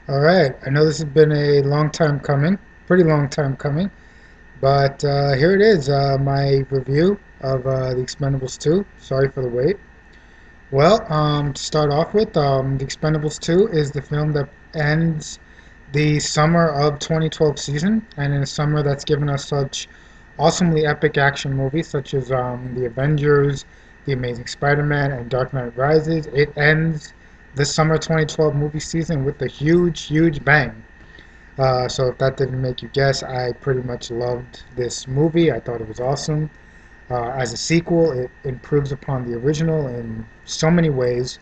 All right, I know this has been a long time coming, pretty long time coming, but here it is, my review of The Expendables 2. Sorry for the wait. Well, to start off with, The Expendables 2 is the film that ends the summer of 2012 season, and in a summer that's given us such awesomely epic action movies such as The Avengers, The Amazing Spider-Man, and Dark Knight Rises. It ends the summer 2012 movie season with a huge, huge bang. So if that didn't make you guess, I pretty much loved this movie. I thought it was awesome. As a sequel, it improves upon the original in so many ways.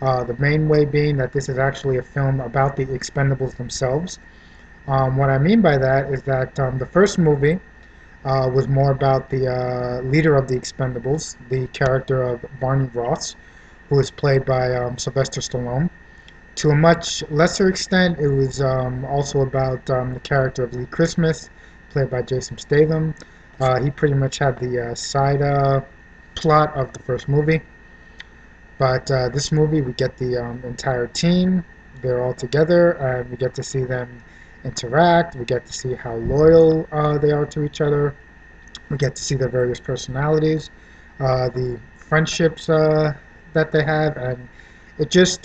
The main way being that this is actually a film about the Expendables themselves. What I mean by that is that the first movie was more about the leader of the Expendables, the character of Barney Ross, who was played by Sylvester Stallone. To a much lesser extent, it was also about the character of Lee Christmas, played by Jason Statham. He pretty much had the side plot of the first movie. But this movie, we get the entire team. They're all together, and we get to see them interact. We get to see how loyal they are to each other. We get to see their various personalities, the friendships that they have, and it just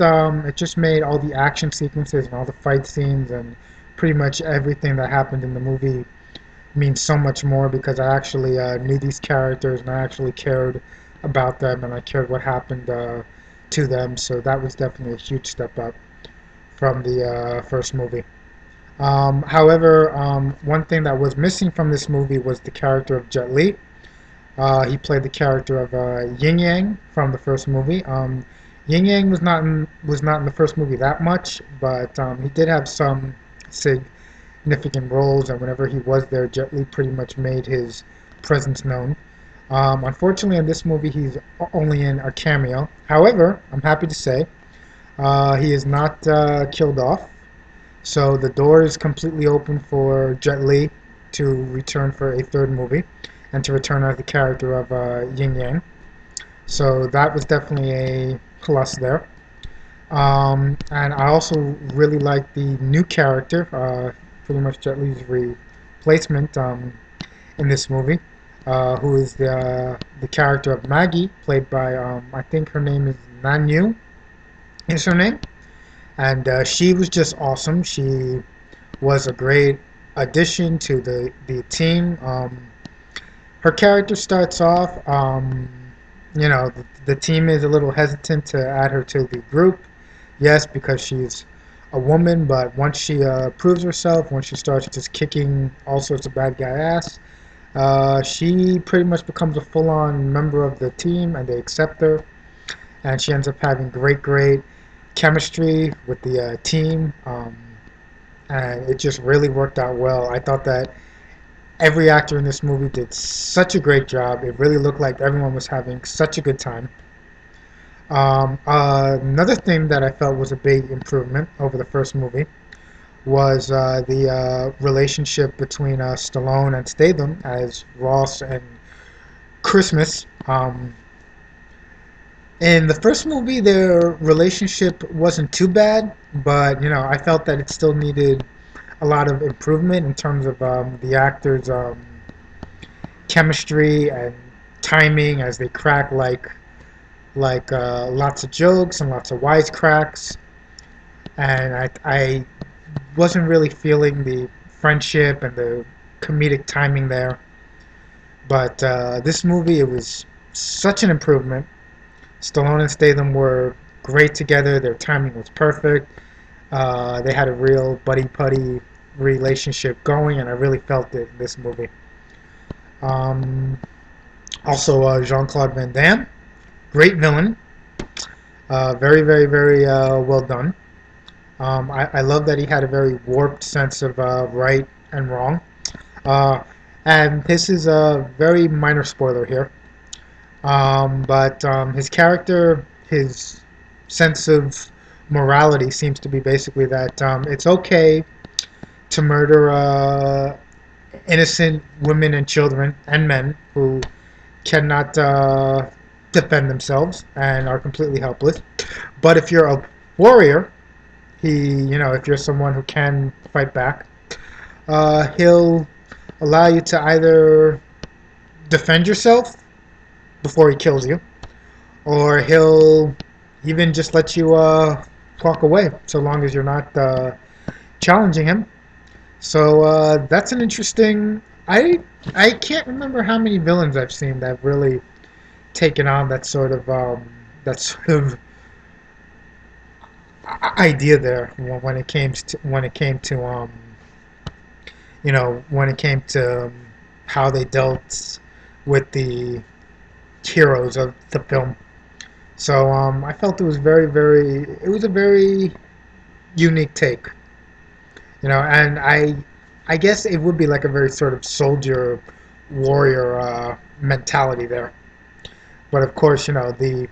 made all the action sequences and all the fight scenes and pretty much everything that happened in the movie mean so much more because I actually knew these characters and I actually cared about them and I cared what happened to them. So that was definitely a huge step up from the first movie. However, one thing that was missing from this movie was the character of Jet Li. He played the character of Yin Yang from the first movie. Yin Yang was not in the first movie that much, but he did have some significant roles, and whenever he was there, Jet Li pretty much made his presence known. Unfortunately, in this movie, he's only in a cameo. However, I'm happy to say he is not killed off. So the door is completely open for Jet Li to return for a third movie and to return as the character of Yin Yang. So that was definitely a plus there. And I also really like the new character, pretty much Jet Li's replacement in this movie, who is the character of Maggie, played by I think her name is Nanyu, is her name, and she was just awesome. She was a great addition to the team. Her character starts off, the team is a little hesitant to add her to the group. Yes, because she's a woman, but once she proves herself, once she starts just kicking all sorts of bad guy ass, she pretty much becomes a full-on member of the team, and they accept her. And she ends up having great, great chemistry with the team, and it just really worked out well. I thought that every actor in this movie did such a great job. It really looked like everyone was having such a good time. Another thing that I felt was a big improvement over the first movie was the relationship between Stallone and Statham as Ross and Christmas. In the first movie, their relationship wasn't too bad, but I felt that it still needed a lot of improvement in terms of the actors' chemistry and timing as they crack like lots of jokes and lots of wisecracks, and I wasn't really feeling the friendship and the comedic timing there. But this movie, it was such an improvement. Stallone and Statham were great together. Their timing was perfect. They had a real buddy putty relationship going, and I really felt it in this movie. Um, Also, Jean-Claude Van Damme, great villain. Very, very, very well done. I love that he had a very warped sense of right and wrong. Uh, and this is a very minor spoiler here. But his character, his sense of morality seems to be basically that it's okay to murder innocent women and children and men who cannot defend themselves and are completely helpless. But if you're a warrior if you're someone who can fight back, he'll allow you to either defend yourself before he kills you, or he'll even just let you walk away so long as you're not challenging him. So that's an interesting. I can't remember how many villains I've seen that have really taken on that sort of idea there when it came to how they dealt with the heroes of the film. So I felt it was a very unique take, and I guess it would be like a very sort of soldier warrior mentality there. But of course, the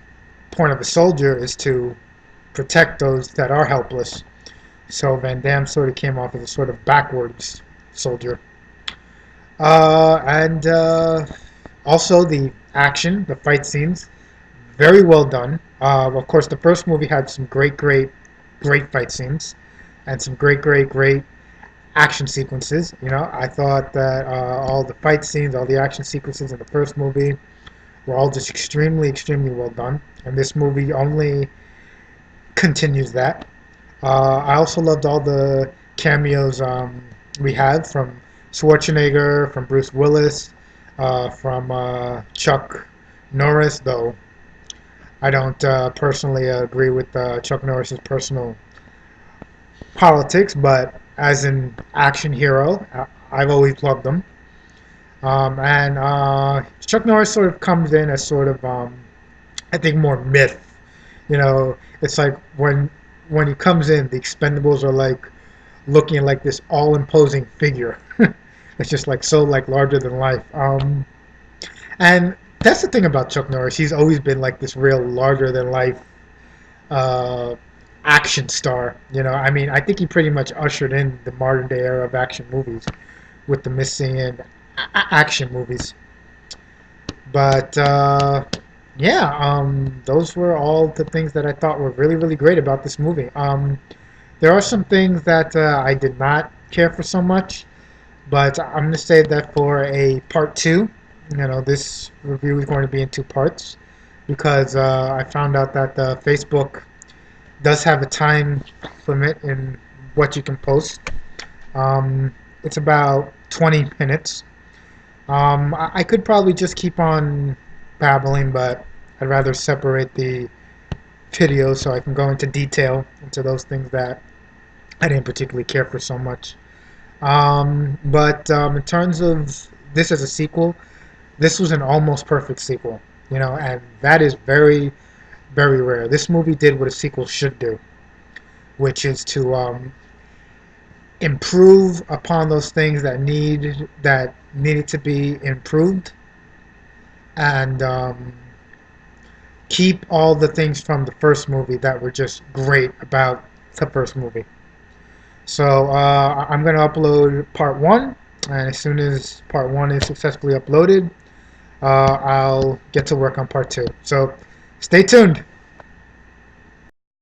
point of a soldier is to protect those that are helpless. So Van Damme sort of came off as a sort of backwards soldier. And Also the action, the fight scenes, very well done. Of course, the first movie had some great fight scenes and some great action sequences. I thought that all the fight scenes, all the action sequences in the first movie were all just extremely well done. And this movie only continues that. I also loved all the cameos we had from Schwarzenegger, from Bruce Willis, from Chuck Norris, though I don't personally agree with Chuck Norris's personal politics, but as an action hero, I've always loved him. And Chuck Norris sort of comes in as sort of, I think, more myth. It's like when he comes in, the Expendables are like looking like this all-imposing figure. It's just like so like larger than life. And that's the thing about Chuck Norris. He's always been like this real larger than life uh, action star. I mean, I think he pretty much ushered in the modern day era of action movies with the missing and action movies. But yeah, those were all the things that I thought were really great about this movie. There are some things that I did not care for so much, but I'm going to save that for a part two. This review is going to be in two parts because I found out that Facebook does have a time limit in what you can post. It's about 20 minutes. I could probably just keep on babbling, but I'd rather separate the video so I can go into detail into those things that I didn't particularly care for so much. But in terms of this as a sequel, this was an almost perfect sequel, and that is very rare. This movie did what a sequel should do, which is to improve upon those things that needed to be improved, and keep all the things from the first movie that were just great about the first movie. So I'm going to upload part one, and as soon as part one is successfully uploaded, I'll get to work on part two. So stay tuned.